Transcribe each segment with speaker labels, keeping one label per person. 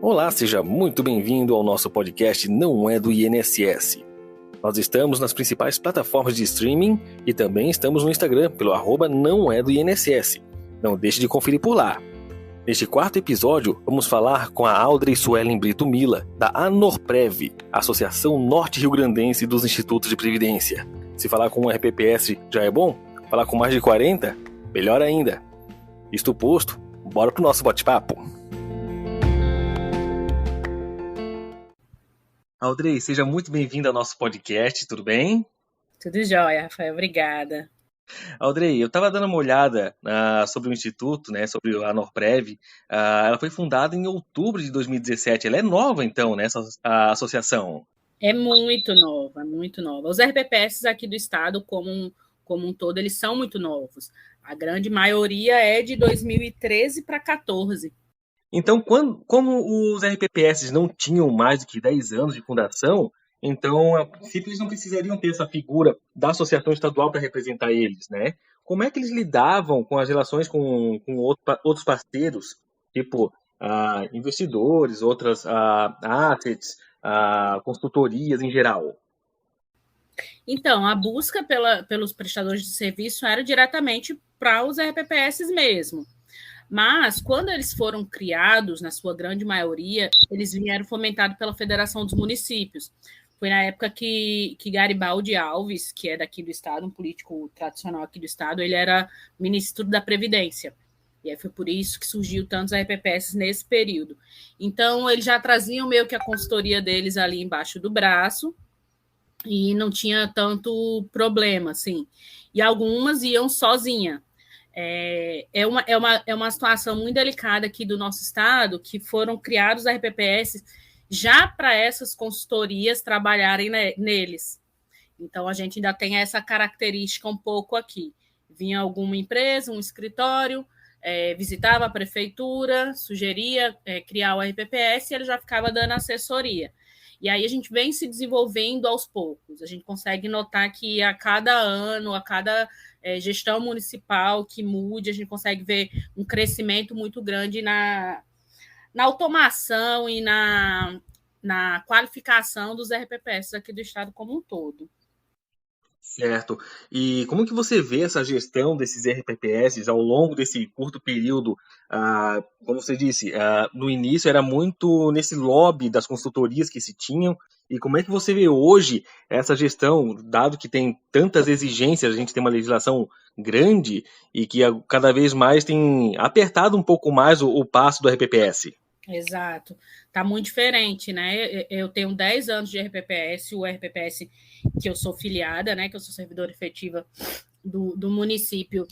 Speaker 1: Olá, seja muito bem-vindo ao nosso podcast Não é do INSS. Nós estamos nas principais plataformas de streaming e também estamos no Instagram pelo @não é do INSS. Não deixe de conferir por lá. Neste quarto episódio, vamos falar com a Audrey Suelen Brito Mila, da ANORPREV, Associação Norte-Rio-Grandense dos Institutos de Previdência. Se falar com um RPPS já é bom? Falar com mais de 40? Melhor ainda. Isto posto, bora pro nosso bate-papo. Audrey, seja muito bem-vinda ao nosso podcast, tudo bem?
Speaker 2: Tudo jóia, Rafael, obrigada.
Speaker 1: Audrey, eu estava dando uma olhada sobre o Instituto, né, sobre a ANORPREV. Ela foi fundada em outubro de 2017. Ela é nova, então, né, a associação?
Speaker 2: É muito nova, muito nova. Os RPPS aqui do estado, como um todo, eles são muito novos. A grande maioria é de 2013 para 2014.
Speaker 1: Então, como os RPPS não tinham mais do que 10 anos de fundação, então, a princípio, eles não precisariam ter essa figura da associação estadual para representar eles, né? Como é que eles lidavam com as relações com outros parceiros, tipo investidores, outras assets, consultorias em geral?
Speaker 2: Então, a busca pelos prestadores de serviço era diretamente para os RPPS mesmo. Mas, quando eles foram criados, na sua grande maioria, eles vieram fomentados pela Federação dos Municípios. Foi na época que Garibaldi Alves, que é daqui do estado, um político tradicional aqui do estado, ele era ministro da Previdência. E aí foi por isso que surgiu tantos RPPS nesse período. Então, eles já traziam meio que a consultoria deles ali embaixo do braço e não tinha tanto problema, assim. E algumas iam sozinha. É uma situação muito delicada aqui do nosso estado, que foram criados RPPS já para essas consultorias trabalharem neles. Então, a gente ainda tem essa característica um pouco aqui. Vinha alguma empresa, um escritório, visitava a prefeitura, sugeria criar o RPPS e ele já ficava dando assessoria. E aí a gente vem se desenvolvendo aos poucos. A gente consegue notar que a cada ano, a cada gestão municipal que mude, a gente consegue ver um crescimento muito grande na automação e na qualificação dos RPPS aqui do estado como um todo.
Speaker 1: Certo. E como que você vê essa gestão desses RPPS ao longo desse curto período? Como você disse, no início era muito nesse lobby das consultorias que se tinham. E como é que você vê hoje essa gestão, dado que tem tantas exigências, a gente tem uma legislação grande e que cada vez mais tem apertado um pouco mais o passo do RPPS?
Speaker 2: Exato. Está muito diferente, né? Eu tenho 10 anos de RPPS, o RPPS que eu sou filiada, né? Que eu sou servidora efetiva do município,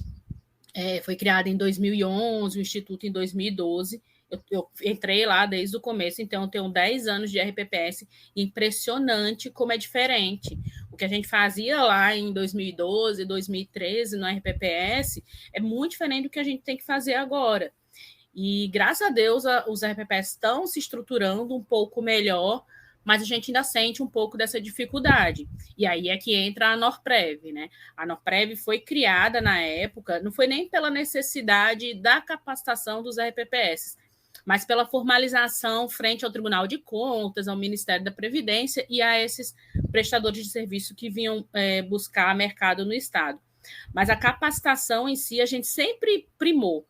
Speaker 2: foi criado em 2011, o Instituto em 2012. Eu entrei lá desde o começo, então eu tenho 10 anos de RPPS. Impressionante como é diferente. O que a gente fazia lá em 2012, 2013 no RPPS é muito diferente do que a gente tem que fazer agora. E, graças a Deus, os RPPS estão se estruturando um pouco melhor, mas a gente ainda sente um pouco dessa dificuldade. E aí é que entra a ANORPREV, né? A ANORPREV foi criada na época, não foi nem pela necessidade da capacitação dos RPPS, mas pela formalização frente ao Tribunal de Contas, ao Ministério da Previdência e a esses prestadores de serviço que vinham buscar mercado no Estado. Mas a capacitação em si, a gente sempre primou.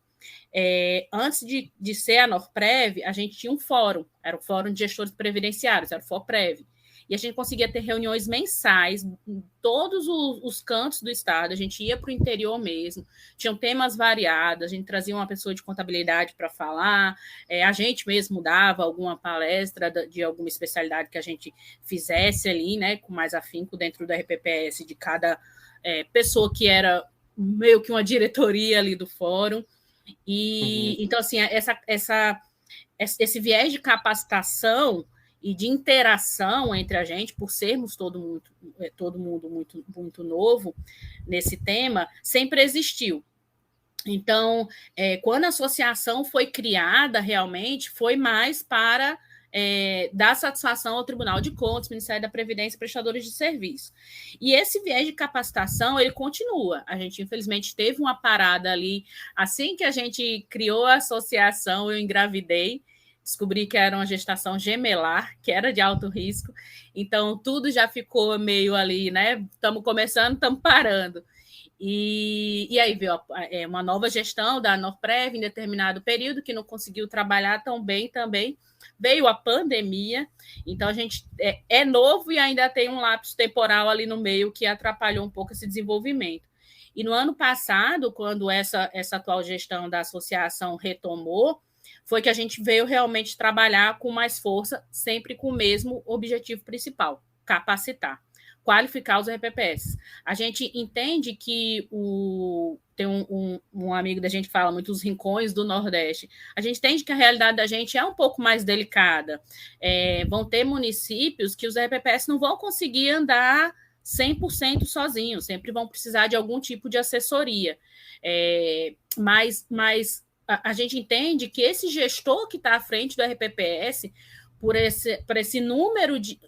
Speaker 2: Antes de ser a ANORPREV, a gente tinha um fórum, era o Fórum de Gestores Previdenciários, era o FOPREV, e a gente conseguia ter reuniões mensais em todos os cantos do estado, a gente ia para o interior mesmo, tinham temas variados, a gente trazia uma pessoa de contabilidade para falar, a gente mesmo dava alguma palestra de alguma especialidade que a gente fizesse ali, né, com mais afinco dentro do RPPS de cada pessoa que era meio que uma diretoria ali do fórum. E então, assim, esse viés de capacitação e de interação entre a gente, por sermos todo mundo muito, muito novo nesse tema, sempre existiu. Então, quando a associação foi criada, realmente, foi mais para dar satisfação ao Tribunal de Contas, Ministério da Previdência e prestadores de serviço. E esse viés de capacitação, ele continua. A gente, infelizmente, teve uma parada ali, assim que a gente criou a associação, eu engravidei, descobri que era uma gestação gemelar, que era de alto risco, então tudo já ficou meio ali, né? Estamos começando, estamos parando. E aí veio uma nova gestão da Norprev em determinado período, que não conseguiu trabalhar tão bem também. Veio a pandemia, então a gente é novo e ainda tem um lapso temporal ali no meio que atrapalhou um pouco esse desenvolvimento. E no ano passado, quando essa atual gestão da associação retomou, foi que a gente veio realmente trabalhar com mais força, sempre com o mesmo objetivo principal, capacitar, qualificar os RPPS. A gente entende que tem um amigo da gente que fala muito os rincões do Nordeste. A gente entende que a realidade da gente é um pouco mais delicada. Vão ter municípios que os RPPS não vão conseguir andar 100% sozinhos, sempre vão precisar de algum tipo de assessoria. Mas a gente entende que esse gestor que está à frente do RPPS, por esse número de...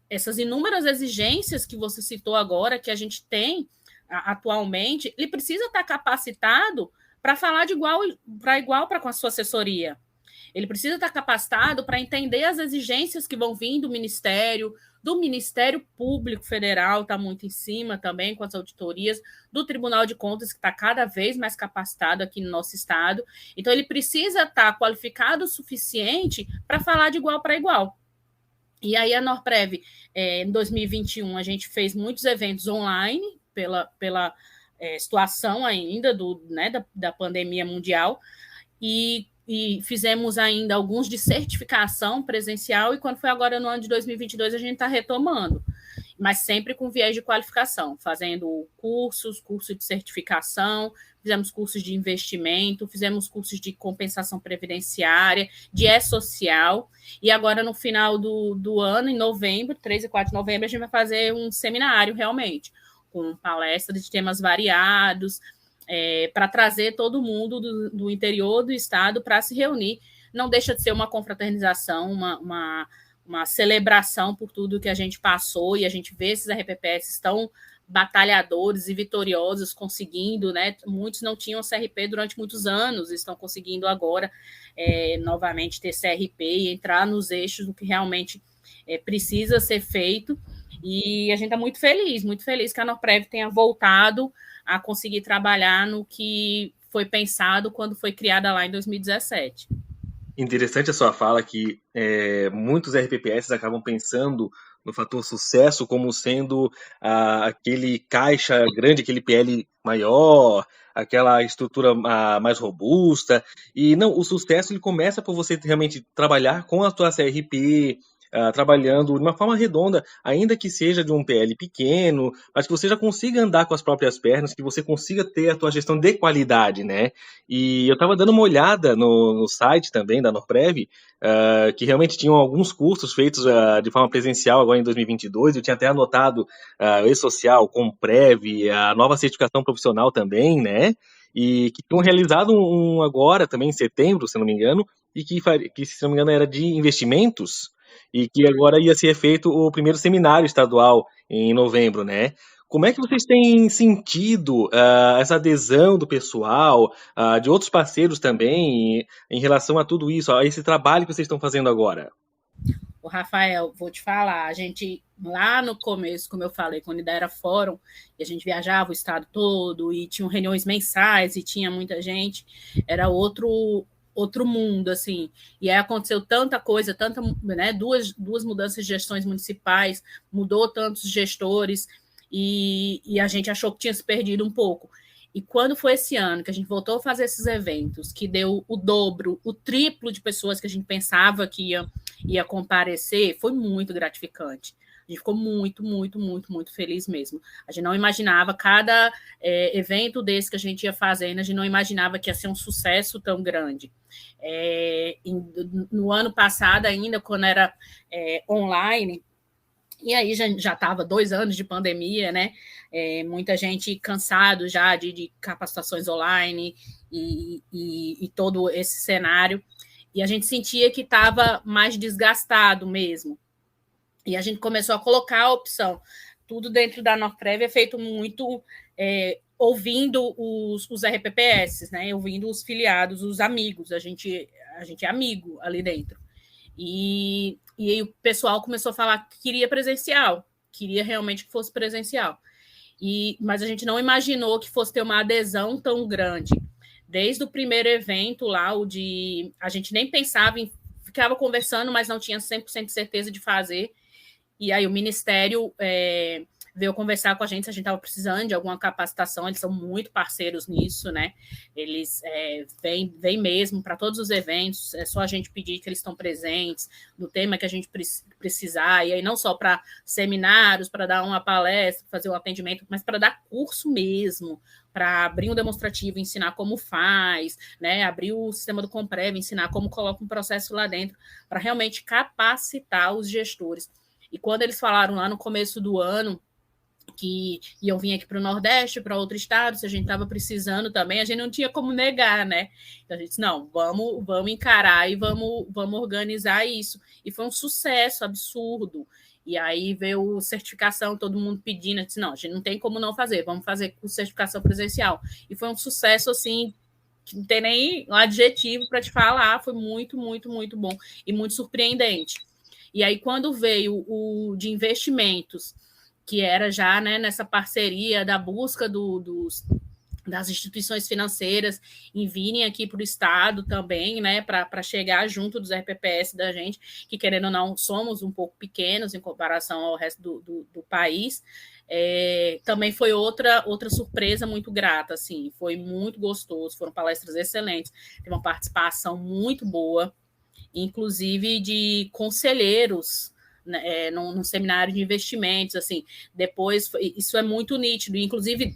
Speaker 2: essas inúmeras exigências que você citou agora, que a gente tem atualmente, ele precisa estar capacitado para falar de igual para igual com a sua assessoria. Ele precisa estar capacitado para entender as exigências que vão vir do Ministério Público Federal, está muito em cima também com as auditorias, do Tribunal de Contas, que está cada vez mais capacitado aqui no nosso estado. Então, ele precisa estar qualificado o suficiente para falar de igual para igual. E aí a Norprev, em 2021, a gente fez muitos eventos online pela situação ainda da pandemia mundial e fizemos ainda alguns de certificação presencial e quando foi agora no ano de 2022 a gente está retomando, mas sempre com viés de qualificação, fazendo cursos de certificação, fizemos cursos de investimento, fizemos cursos de compensação previdenciária, de E-Social, e agora no final do ano, em novembro, 3 e 4 de novembro, a gente vai fazer um seminário realmente, com palestras de temas variados, para trazer todo mundo do interior do estado para se reunir. Não deixa de ser uma confraternização, uma celebração por tudo que a gente passou, e a gente vê esses RPPS estão batalhadores e vitoriosos, conseguindo, né? Muitos não tinham CRP durante muitos anos, estão conseguindo agora novamente ter CRP e entrar nos eixos do que realmente precisa ser feito. E a gente está muito feliz que a Norprev tenha voltado a conseguir trabalhar no que foi pensado quando foi criada lá em 2017.
Speaker 1: Interessante a sua fala que muitos RPPS acabam pensando no fator sucesso como sendo aquele caixa grande, aquele PL maior, aquela estrutura mais robusta. E não, o sucesso ele começa por você realmente trabalhar com a tua CRP, trabalhando de uma forma redonda, ainda que seja de um PL pequeno, mas que você já consiga andar com as próprias pernas, que você consiga ter a tua gestão de qualidade, né? E eu estava dando uma olhada no site também da Norprev, que realmente tinham alguns cursos feitos de forma presencial agora em 2022, eu tinha até anotado o E-Social, Comprev, a nova certificação profissional também, né? E que tinham realizado um agora também em setembro, se não me engano, e que se não me engano era de investimentos, e que agora ia ser feito o primeiro seminário estadual em novembro, né? Como é que vocês têm sentido essa adesão do pessoal, de outros parceiros também, em relação a tudo isso, a esse trabalho que vocês estão fazendo agora?
Speaker 2: O Rafael, vou te falar, a gente lá no começo, como eu falei, quando ainda era fórum, e a gente viajava o estado todo, e tinham reuniões mensais, e tinha muita gente, era outro mundo, assim, e aí aconteceu tanta coisa, né, duas mudanças de gestões municipais, mudou tantos gestores, e a gente achou que tinha se perdido um pouco. E quando foi esse ano que a gente voltou a fazer esses eventos, que deu o dobro, o triplo de pessoas que a gente pensava que ia comparecer, foi muito gratificante. A gente ficou muito, muito, muito, muito feliz mesmo. A gente não imaginava, cada evento desse que a gente ia fazendo, a gente não imaginava que ia ser um sucesso tão grande. No ano passado ainda, quando era online, e aí já estava 2 anos de pandemia, né? Muita gente cansado já de capacitações online e todo esse cenário. E a gente sentia que estava mais desgastado mesmo. E a gente começou a colocar a opção. Tudo dentro da Norprev é feito muito ouvindo os RPPS, né? Ouvindo os filiados, os amigos. A gente a gente é amigo ali dentro. E aí o pessoal começou a falar que queria presencial, queria realmente que fosse presencial. Mas a gente não imaginou que fosse ter uma adesão tão grande. Desde o primeiro evento lá, a gente nem pensava ficava conversando, mas não tinha 100% de certeza de fazer. E aí o Ministério veio conversar com a gente se a gente estava precisando de alguma capacitação, eles são muito parceiros nisso, né? Eles vêm mesmo para todos os eventos, é só a gente pedir que eles estão presentes no tema que a gente precisar, e aí não só para seminários, para dar uma palestra, fazer um atendimento, mas para dar curso mesmo, para abrir um demonstrativo, ensinar como faz, né? Abrir o sistema do Comprev, ensinar como coloca um processo lá dentro, para realmente capacitar os gestores. E quando eles falaram lá no começo do ano que iam vir aqui para o Nordeste, para outro estado, se a gente estava precisando também, a gente não tinha como negar, né? Então a gente disse, não, vamos encarar e vamos organizar isso. E foi um sucesso absurdo. E aí veio certificação, todo mundo pedindo, disse, não, a gente não tem como não fazer, vamos fazer com certificação presencial. E foi um sucesso, assim, que não tem nem um adjetivo para te falar, foi muito, muito, muito bom e muito surpreendente. E aí, quando veio o de investimentos, que era já, né, nessa parceria da busca das instituições financeiras em virem aqui para o Estado também, né, para chegar junto dos RPPS da gente, que, querendo ou não, somos um pouco pequenos em comparação ao resto do país, também foi outra surpresa muito grata, assim, foi muito gostoso, foram palestras excelentes, teve uma participação muito boa, inclusive de conselheiros, né, num seminário de investimentos, assim, depois, isso é muito nítido, inclusive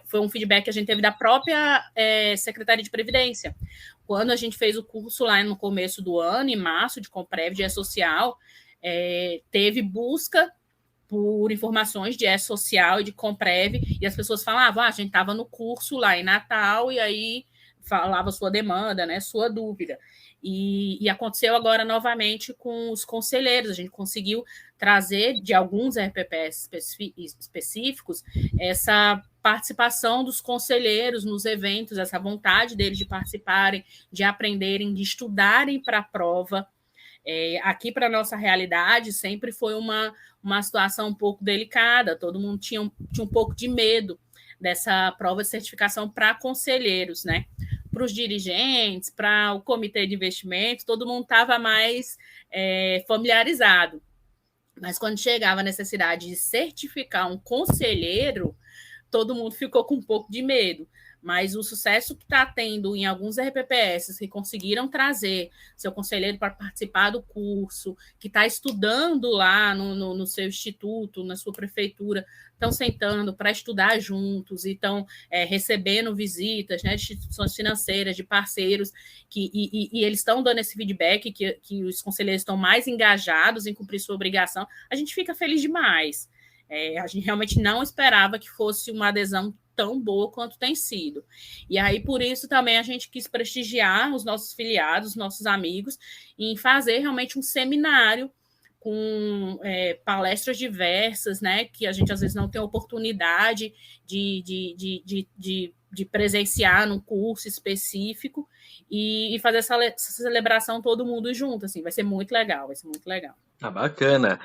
Speaker 2: foi um feedback que a gente teve da própria Secretaria de Previdência, quando a gente fez o curso lá no começo do ano, em março, de Comprev, de E-Social, teve busca por informações de E-Social e de Comprev, e as pessoas falavam, a gente estava no curso lá em Natal, e aí falava sua demanda, né, sua dúvida. E aconteceu agora novamente com os conselheiros, a gente conseguiu trazer de alguns RPPS específicos essa participação dos conselheiros nos eventos, essa vontade deles de participarem, de aprenderem, de estudarem para a prova. Aqui, para a nossa realidade, sempre foi uma situação um pouco delicada, todo mundo tinha um pouco de medo dessa prova de certificação para conselheiros, né? Para os dirigentes, para o comitê de investimento, todo mundo estava mais familiarizado. Mas quando chegava a necessidade de certificar um conselheiro, todo mundo ficou com um pouco de medo. Mas o sucesso que está tendo em alguns RPPS que conseguiram trazer seu conselheiro para participar do curso, que está estudando lá no seu instituto, na sua prefeitura, estão sentando para estudar juntos e estão recebendo visitas, né, de instituições financeiras, de parceiros, e eles estão dando esse feedback que os conselheiros estão mais engajados em cumprir sua obrigação, a gente fica feliz demais. A gente realmente não esperava que fosse uma adesão tão boa quanto tem sido. E aí, por isso, também a gente quis prestigiar os nossos filiados, os nossos amigos, em fazer realmente um seminário com palestras diversas, né, que a gente às vezes não tem oportunidade de presenciar num curso específico e fazer essa celebração todo mundo junto, assim, vai ser muito legal, vai ser muito legal.
Speaker 1: Bacana.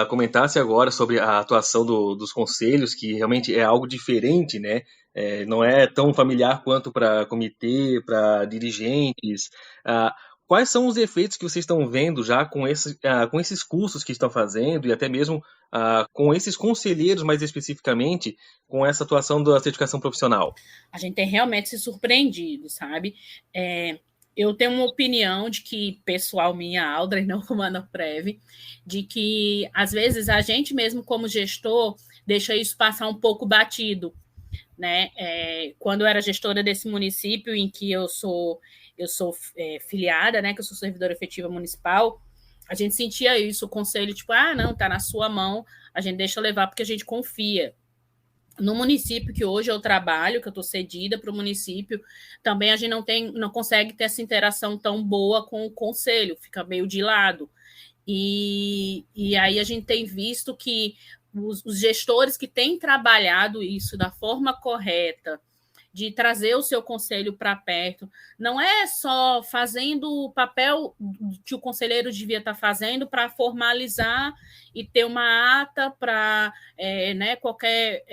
Speaker 1: Comentasse agora sobre a atuação dos conselhos, que realmente é algo diferente, né? Não é tão familiar quanto para comitê, para dirigentes. Quais são os efeitos que vocês estão vendo já com esses cursos que estão fazendo e até mesmo com esses conselheiros, mais especificamente, com essa atuação da certificação profissional?
Speaker 2: A gente tem realmente se surpreendido, sabe? Eu tenho uma opinião de que, pessoal minha, Aldra, não como Ana Prev, de que, às vezes, a gente mesmo, como gestor, deixa isso passar um pouco batido, né? Quando eu era gestora desse município em que eu sou filiada, né? Que eu sou servidora efetiva municipal, a gente sentia isso, o conselho, tipo, não, tá na sua mão, a gente deixa levar porque a gente confia. No município que hoje eu trabalho, que eu estou cedida para o município, também a gente não consegue ter essa interação tão boa com o conselho, fica meio de lado. E aí a gente tem visto que os gestores que têm trabalhado isso da forma correta de trazer o seu conselho para perto. Não é só fazendo o papel que o conselheiro devia estar fazendo para formalizar e ter uma ata para né, qualquer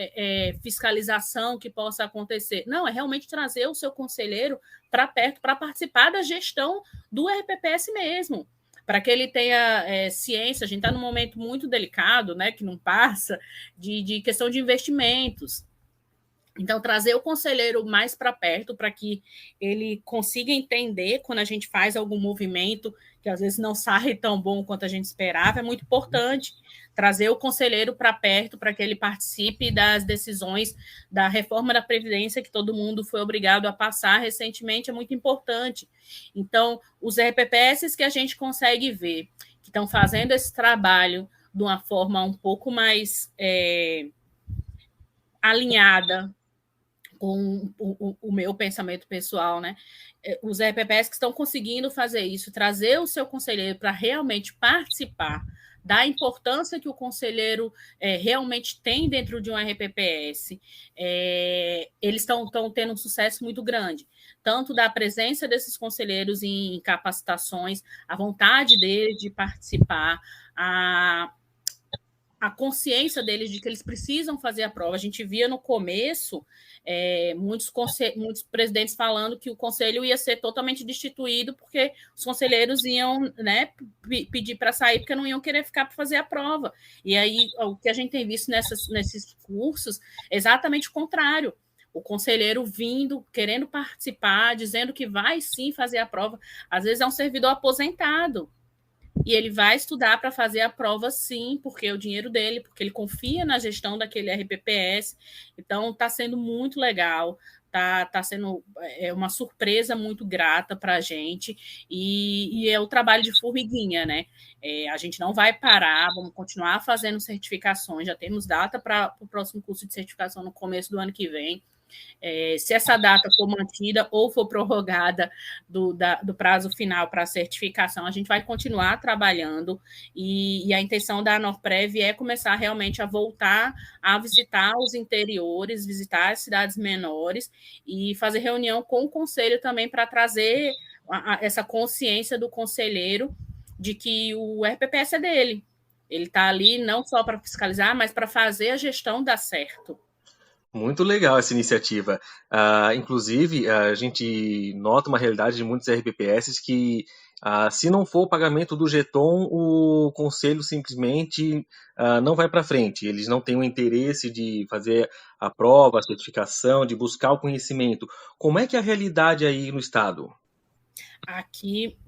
Speaker 2: fiscalização que possa acontecer. Não, é realmente trazer o seu conselheiro para perto, para participar da gestão do RPPS mesmo, para que ele tenha ciência. A gente está num momento muito delicado, né, que não passa, de questão de investimentos. Então, trazer o conselheiro mais para perto para que ele consiga entender quando a gente faz algum movimento que às vezes não sai tão bom quanto a gente esperava, é muito importante. Trazer o conselheiro para perto para que ele participe das decisões da reforma da Previdência que todo mundo foi obrigado a passar recentemente, é muito importante. Então, os RPPS que a gente consegue ver que estão fazendo esse trabalho de uma forma um pouco mais alinhada com o meu pensamento pessoal, né? Os RPPS que estão conseguindo fazer isso, trazer o seu conselheiro para realmente participar da importância que o conselheiro realmente tem dentro de um RPPS, eles estão tendo um sucesso muito grande, tanto da presença desses conselheiros em capacitações, a vontade deles de participar, a consciência deles de que eles precisam fazer a prova. A gente via no começo muitos presidentes falando que o conselho ia ser totalmente destituído porque os conselheiros iam, né, pedir para sair porque não iam querer ficar para fazer a prova. E aí o que a gente tem visto nesses cursos é exatamente o contrário. O conselheiro vindo, querendo participar, dizendo que vai sim fazer a prova. Às vezes é um servidor aposentado, e ele vai estudar para fazer a prova, sim, porque é o dinheiro dele, porque ele confia na gestão daquele RPPS. Então, está sendo muito legal, está sendo uma surpresa muito grata para a gente, e é o trabalho de formiguinha, né? A gente não vai parar, vamos continuar fazendo certificações, já temos data para o próximo curso de certificação no começo do ano que vem. Se essa data for mantida ou for prorrogada do prazo final para a certificação, a gente vai continuar trabalhando, e a intenção da Anorprev é começar realmente a voltar a visitar os interiores, visitar as cidades menores e fazer reunião com o conselho também para trazer essa consciência do conselheiro de que o RPPS é dele. Ele está ali não só para fiscalizar, mas para fazer a gestão dar certo.
Speaker 1: Muito legal essa iniciativa. Inclusive, a gente nota uma realidade de muitos RPPS que, se não for o pagamento do jeton, o conselho simplesmente não vai para frente. Eles não têm o interesse de fazer a prova, a certificação, de buscar o conhecimento. Como é que é a realidade aí no estado?
Speaker 2: Aqui,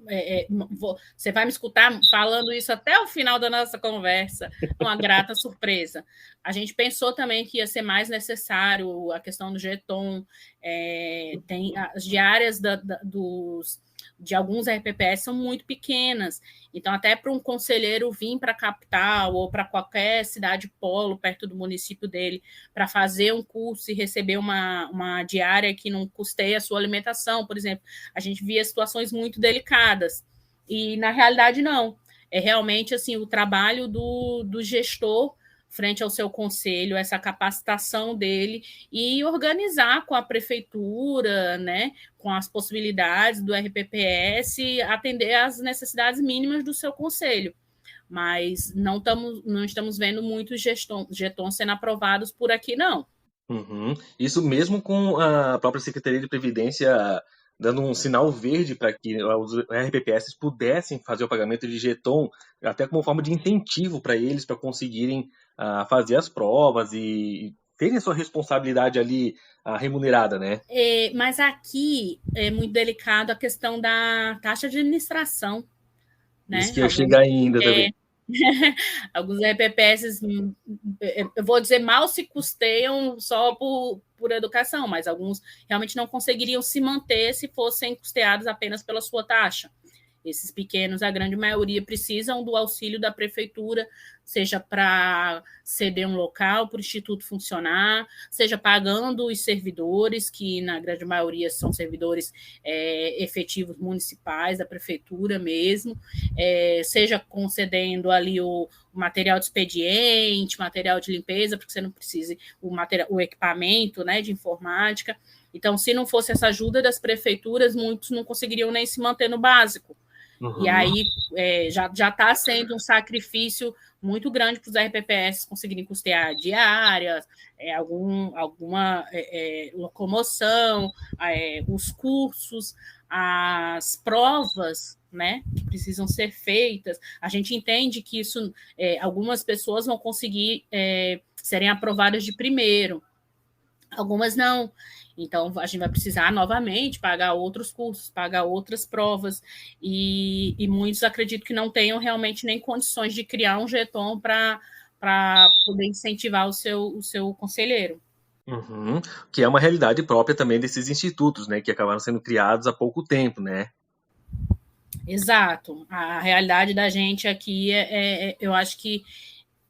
Speaker 2: você vai me escutar falando isso até o final da nossa conversa, uma grata surpresa. A gente pensou também que ia ser mais necessário a questão do jeton, tem as diárias de alguns RPPS são muito pequenas, então até para um conselheiro vir para a capital ou para qualquer cidade polo perto do município dele para fazer um curso e receber uma diária que não custeia a sua alimentação, por exemplo, a gente via situações muito delicadas, e na realidade não, é realmente assim o trabalho do gestor frente ao seu conselho, essa capacitação dele e organizar com a prefeitura, né, com as possibilidades do RPPS, atender às necessidades mínimas do seu conselho. Mas não estamos vendo muitos jetons sendo aprovados por aqui, não.
Speaker 1: Uhum. Isso mesmo com a própria Secretaria de Previdência dando um sinal verde para que os RPPS pudessem fazer o pagamento de jeton, até como forma de incentivo para eles, para conseguirem fazer as provas e terem a sua responsabilidade ali remunerada, né?
Speaker 2: Mas aqui é muito delicado a questão da taxa de administração, né?
Speaker 1: Isso que ia chegar ainda também.
Speaker 2: Alguns RPPS, eu vou dizer, mal se custeiam só por educação, mas alguns realmente não conseguiriam se manter se fossem custeados apenas pela sua taxa. Esses pequenos, a grande maioria, precisam do auxílio da prefeitura, seja para ceder um local para o instituto funcionar, seja pagando os servidores, que na grande maioria são servidores efetivos municipais, da prefeitura mesmo, seja concedendo ali o material de expediente, material de limpeza, porque você não precise o equipamento, né, de informática. Então, se não fosse essa ajuda das prefeituras, muitos não conseguiriam nem se manter no básico. E aí já está sendo um sacrifício muito grande para os RPPS conseguirem custear diárias, alguma locomoção, os cursos, as provas, né, que precisam ser feitas. A gente entende que isso, algumas pessoas vão conseguir serem aprovadas de primeiro, algumas não. Então, a gente vai precisar novamente pagar outros cursos, pagar outras provas, e muitos acredito que não tenham realmente nem condições de criar um jeton para poder incentivar o seu conselheiro.
Speaker 1: Que é uma realidade própria também desses institutos, né, que acabaram sendo criados há pouco tempo, né?
Speaker 2: Exato. A realidade da gente aqui eu acho que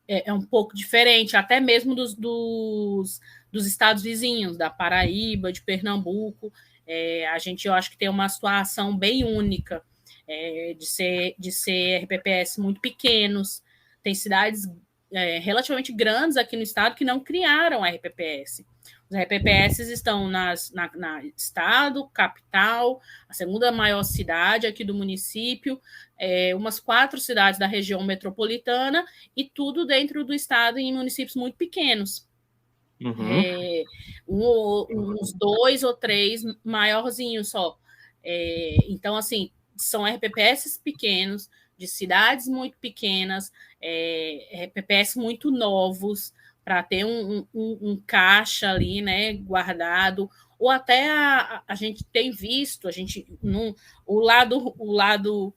Speaker 2: é um pouco diferente, até mesmo dos estados vizinhos, da Paraíba, de Pernambuco. Eu acho que tem uma situação bem única de ser RPPS muito pequenos. Tem cidades relativamente grandes aqui no estado que não criaram RPPS. Os RPPS estão na estado, capital, a segunda maior cidade aqui do município, umas 4 cidades da região metropolitana, e tudo dentro do estado em municípios muito pequenos. Uns 2 ou 3 maiorzinhos só. Então, assim, são RPPS pequenos, de cidades muito pequenas, RPPS muito novos, para ter um caixa ali, né, guardado, ou até a gente tem visto, o lado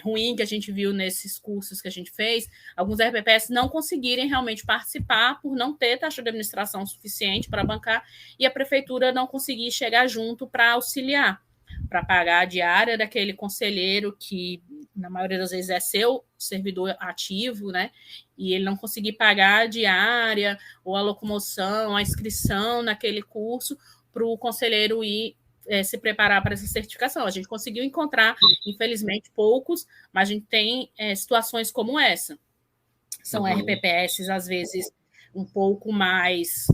Speaker 2: ruim que a gente viu nesses cursos que a gente fez, alguns RPPS não conseguirem realmente participar por não ter taxa de administração suficiente para bancar, e a prefeitura não conseguir chegar junto para auxiliar, para pagar a diária daquele conselheiro que, na maioria das vezes, é seu servidor ativo, né? E ele não conseguir pagar a diária, ou a locomoção, a inscrição naquele curso, para o conselheiro ir se preparar para essa certificação. A gente conseguiu encontrar, infelizmente, poucos, mas a gente tem situações como essa. São RPPS, às vezes, um pouco mais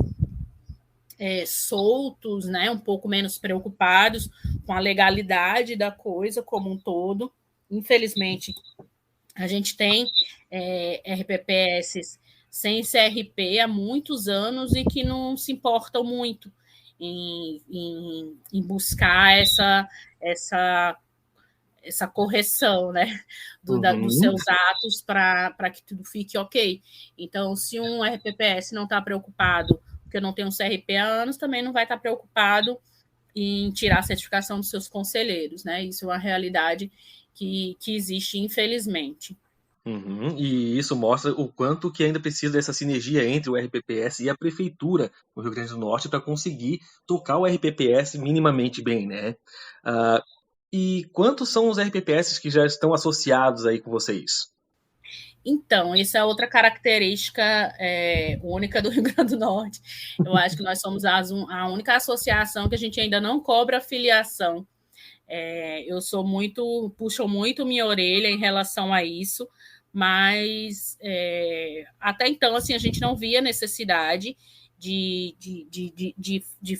Speaker 2: soltos, né? Um pouco menos preocupados com a legalidade da coisa como um todo. Infelizmente, a gente tem RPPS sem CRP há muitos anos e que não se importam muito em buscar essa correção, né, dos seus atos para que tudo fique ok. Então, se um RPPS não está preocupado porque não tem um CRP há anos, também não vai estar preocupado em tirar a certificação dos seus conselheiros, né? Isso é uma realidade que existe, infelizmente.
Speaker 1: E isso mostra o quanto que ainda precisa dessa sinergia entre o RPPS e a Prefeitura no Rio Grande do Norte para conseguir tocar o RPPS minimamente bem, né? E quantos são os RPPS que já estão associados aí com vocês?
Speaker 2: Então, isso é outra característica única do Rio Grande do Norte. Eu acho que nós somos a única associação que a gente ainda não cobra filiação. Puxo muito minha orelha em relação a isso, mas até então assim, a gente não via necessidade de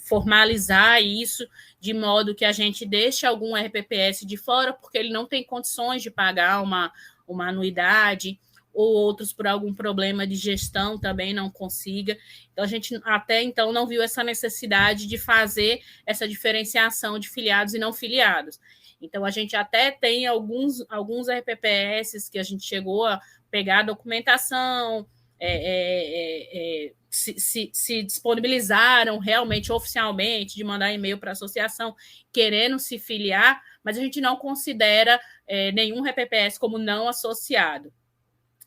Speaker 2: formalizar isso de modo que a gente deixe algum RPPS de fora, porque ele não tem condições de pagar uma anuidade, ou outros por algum problema de gestão também não consiga. Então, a gente até então não viu essa necessidade de fazer essa diferenciação de filiados e não filiados. Então, a gente até tem alguns RPPS que a gente chegou a pegar a documentação, se disponibilizaram realmente, oficialmente, de mandar e-mail para a associação querendo se filiar, mas a gente não considera nenhum RPPS como não associado.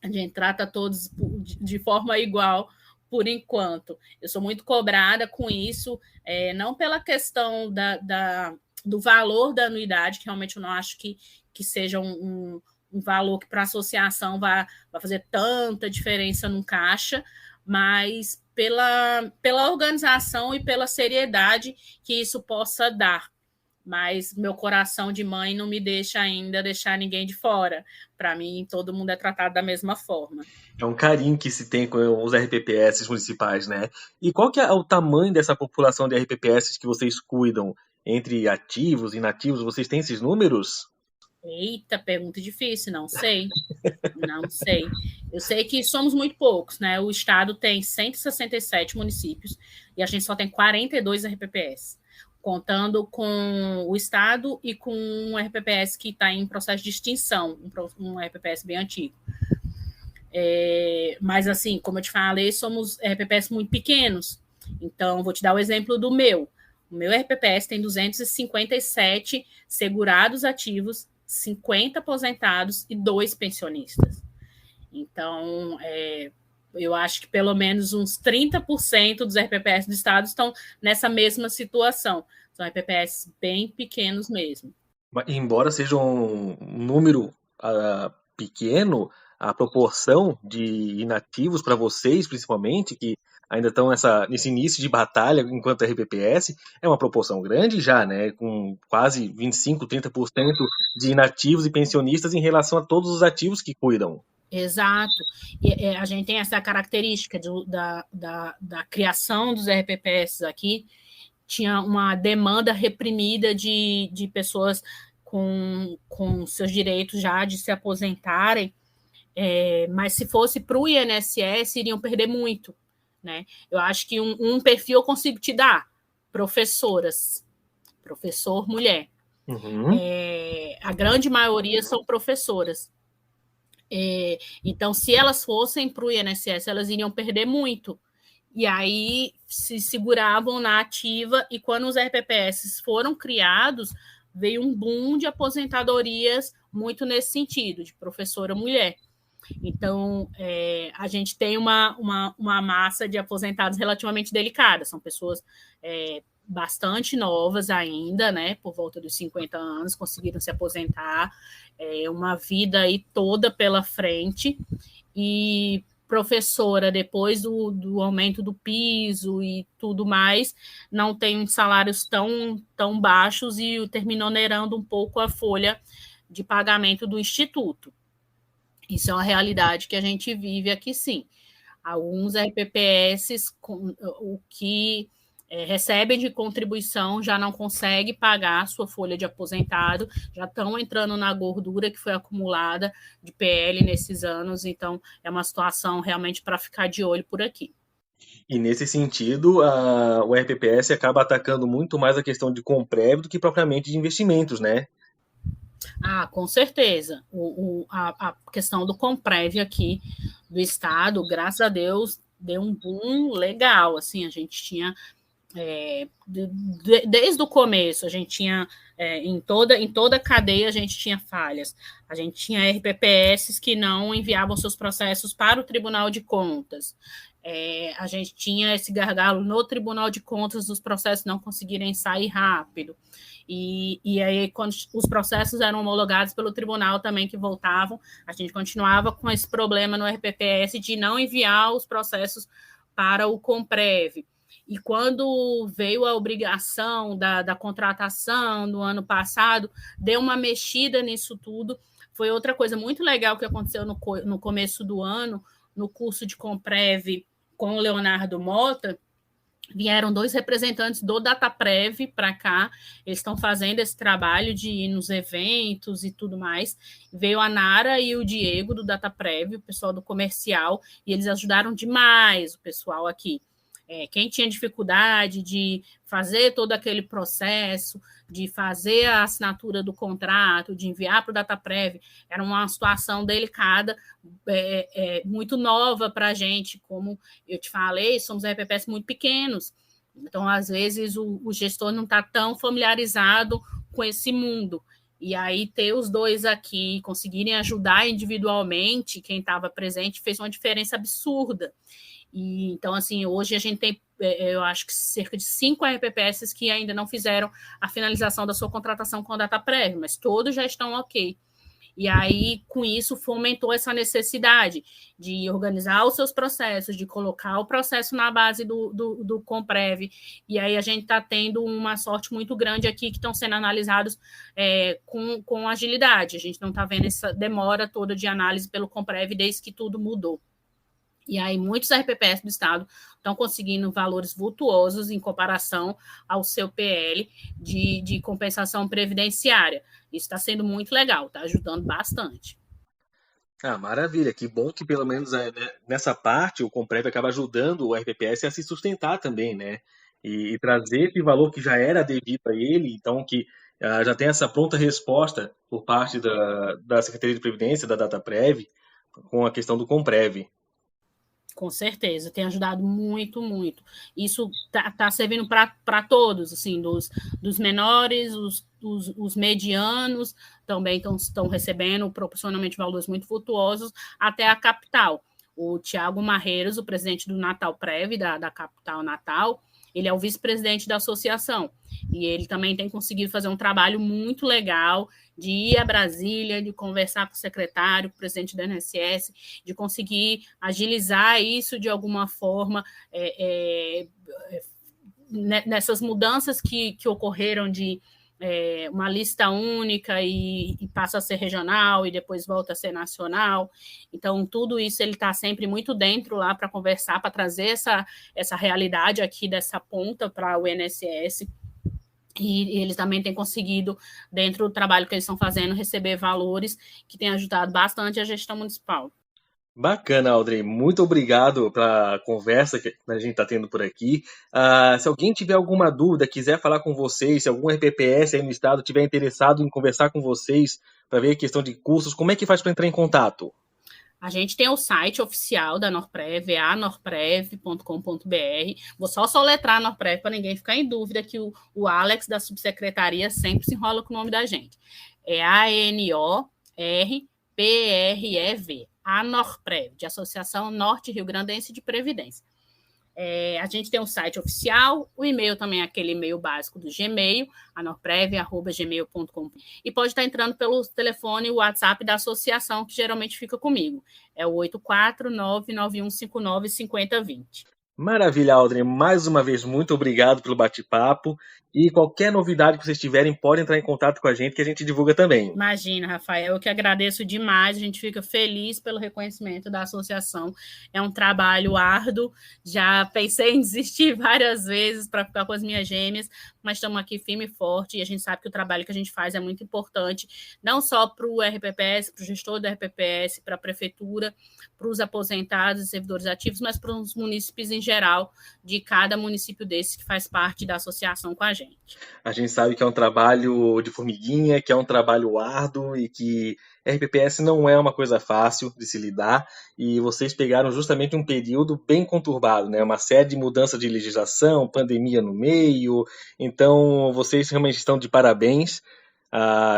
Speaker 2: A gente trata todos de forma igual por enquanto. Eu sou muito cobrada com isso, não pela questão do valor da anuidade, que realmente eu não acho que seja um valor que para a associação vai fazer tanta diferença no caixa, mas pela organização e pela seriedade que isso possa dar. mas meu coração de mãe não me deixa ainda deixar ninguém de fora. Para mim, todo mundo é tratado da mesma forma.
Speaker 1: É um carinho que se tem com os RPPS municipais, né? E qual que é o tamanho dessa população de RPPS que vocês cuidam? Entre ativos e inativos, vocês têm esses números?
Speaker 2: Eita, pergunta difícil, não sei. Não sei. Eu sei que somos muito poucos, né? O estado tem 167 municípios e a gente só tem 42 RPPS, contando com o estado e com um RPPS que está em processo de extinção, um RPPS bem antigo. Mas, assim, como eu te falei, somos RPPS muito pequenos. Então, vou te dar o exemplo do meu. O meu RPPS tem 257 segurados ativos, 50 aposentados e 2 pensionistas. Então, eu acho que pelo menos uns 30% dos RPPS do estado estão nessa mesma situação. São RPPS bem pequenos mesmo.
Speaker 1: Embora seja um número pequeno, a proporção de inativos para vocês, principalmente, que ainda estão nesse início de batalha enquanto RPPS, é uma proporção grande já, né? Com quase 25, 30% de inativos e pensionistas em relação a todos os ativos que cuidam.
Speaker 2: Exato. E a gente tem essa característica da criação dos RPPS aqui, tinha uma demanda reprimida de pessoas com seus direitos já de se aposentarem, mas se fosse para o INSS, iriam perder muito. Né? Eu acho que um perfil eu consigo te dar, professoras, professor mulher.
Speaker 1: Uhum.
Speaker 2: A grande maioria são professoras. Então, se elas fossem para o INSS, elas iriam perder muito. E aí se seguravam na ativa, e quando os RPPS foram criados, veio um boom de aposentadorias muito nesse sentido, de professora mulher. Então, a gente tem uma massa de aposentados relativamente delicada, são pessoas bastante novas ainda, né, por volta dos 50 anos, conseguiram se aposentar, uma vida aí toda pela frente, e professora, depois do aumento do piso e tudo mais, não tem salários tão baixos e terminou onerando um pouco a folha de pagamento do instituto. Isso é uma realidade que a gente vive aqui, sim. Alguns RPPS, o que recebem de contribuição, já não conseguem pagar a sua folha de aposentado, já estão entrando na gordura que foi acumulada de PL nesses anos, então é uma situação realmente para ficar de olho por aqui.
Speaker 1: E nesse sentido, o RPPS acaba atacando muito mais a questão de Comprev do que propriamente de investimentos, né?
Speaker 2: Com certeza. A questão do Comprev aqui do Estado, graças a Deus, deu um boom legal. Assim, a gente tinha, desde o começo, a gente tinha, em toda a cadeia, a gente tinha falhas. A gente tinha RPPS que não enviavam seus processos para o Tribunal de Contas. A gente tinha esse gargalo no Tribunal de Contas dos processos não conseguirem sair rápido. E aí, quando os processos eram homologados pelo tribunal também que voltavam, a gente continuava com esse problema no RPPS de não enviar os processos para o Comprev. E quando veio a obrigação da contratação no ano passado, deu uma mexida nisso tudo. Foi outra coisa muito legal que aconteceu no começo do ano, no curso de Comprev com o Leonardo Mota. Vieram 2 representantes do DataPrev para cá, eles estão fazendo esse trabalho de ir nos eventos e tudo mais. Veio a Nara e o Diego do DataPrev, o pessoal do comercial, e eles ajudaram demais o pessoal aqui. Quem tinha dificuldade de fazer todo aquele processo, de fazer a assinatura do contrato, de enviar para o DataPrev, era uma situação delicada, muito nova para a gente. Como eu te falei, somos RPPS muito pequenos, então, às vezes, o gestor não está tão familiarizado com esse mundo. E aí, ter os 2 aqui, conseguirem ajudar individualmente, quem estava presente, fez uma diferença absurda. E, então, assim, hoje a gente tem, eu acho que cerca de 5 RPPS que ainda não fizeram a finalização da sua contratação com a DataPrev, mas todos já estão ok. E aí, com isso, fomentou essa necessidade de organizar os seus processos, de colocar o processo na base do Comprev. E aí a gente está tendo uma sorte muito grande aqui que estão sendo analisados com agilidade. A gente não está vendo essa demora toda de análise pelo Comprev desde que tudo mudou. E aí muitos RPPS do Estado estão conseguindo valores vultuosos em comparação ao seu PL de compensação previdenciária. Isso está sendo muito legal, está ajudando bastante.
Speaker 1: Maravilha, que bom que pelo menos nessa parte o Comprev acaba ajudando o RPPS a se sustentar também, né? E trazer esse valor que já era devido a ele, então que já tem essa pronta resposta por parte da Secretaria de Previdência, da Dataprev, com a questão do Comprev.
Speaker 2: Com certeza, tem ajudado muito, muito. Isso tá servindo para todos, assim, dos menores, os medianos também estão recebendo proporcionalmente valores muito vultuosos, até a capital. O Tiago Marreiros, o presidente do Natal Prev, da capital Natal, ele é o vice-presidente da associação, e ele também tem conseguido fazer um trabalho muito legal de ir a Brasília, de conversar com o secretário, com o presidente da INSS, de conseguir agilizar isso de alguma forma, nessas mudanças que ocorreram de uma lista única e passa a ser regional e depois volta a ser nacional. Então, tudo isso ele está sempre muito dentro lá para conversar, para trazer essa realidade aqui dessa ponta para o INSS. E eles também têm conseguido, dentro do trabalho que eles estão fazendo, receber valores que têm ajudado bastante a gestão municipal.
Speaker 1: Bacana, Audrey. Muito obrigado pela conversa que a gente está tendo por aqui. Se alguém tiver alguma dúvida, quiser falar com vocês, se algum RPPS aí no estado tiver interessado em conversar com vocês para ver a questão de cursos, como é que faz para entrar em contato?
Speaker 2: A gente tem o site oficial da Norprev, anorprev.com.br. Vou só soletrar a Norprev para ninguém ficar em dúvida que o Alex da subsecretaria sempre se enrola com o nome da gente. É ANORPREV, a Norprev, de Associação Norte Rio Grandense de Previdência. A gente tem um site oficial, o e-mail também é aquele e-mail básico do Gmail, anorprev@gmail.com. E pode estar entrando pelo telefone e o WhatsApp da associação, que geralmente fica comigo. É o 84991595020.
Speaker 1: Maravilha, Audrey. Mais uma vez, muito obrigado pelo bate-papo. E qualquer novidade que vocês tiverem, podem entrar em contato com a gente, que a gente divulga também.
Speaker 2: Imagina, Rafael, eu que agradeço demais. A gente fica feliz pelo reconhecimento da associação. É um trabalho árduo. Já pensei em desistir várias vezes para ficar com as minhas gêmeas, mas estamos aqui firme e forte. E a gente sabe que o trabalho que a gente faz é muito importante, não só para o RPPS, para o gestor do RPPS, para a prefeitura, para os aposentados e servidores ativos, mas para os munícipes em geral, de cada município desse que faz parte da associação com a gente.
Speaker 1: A gente sabe que é um trabalho de formiguinha, que é um trabalho árduo e que RPPS não é uma coisa fácil de se lidar, e vocês pegaram justamente um período bem conturbado, né? Uma série de mudanças de legislação, pandemia no meio, então vocês realmente estão de parabéns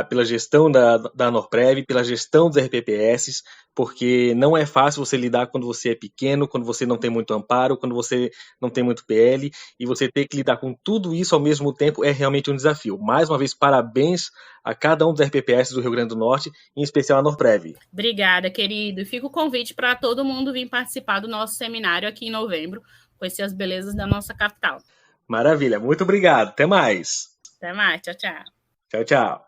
Speaker 1: pela gestão da Norprev, pela gestão dos RPPS, porque não é fácil você lidar quando você é pequeno, quando você não tem muito amparo, quando você não tem muito PL, e você ter que lidar com tudo isso ao mesmo tempo é realmente um desafio. Mais uma vez, parabéns a cada um dos RPPS do Rio Grande do Norte, em especial a Norprev.
Speaker 2: Obrigada, querido. E fica o convite para todo mundo vir participar do nosso seminário aqui em novembro, conhecer as belezas da nossa capital.
Speaker 1: Maravilha, muito obrigado. Até mais.
Speaker 2: Até mais, tchau, tchau.
Speaker 1: Tchau, tchau.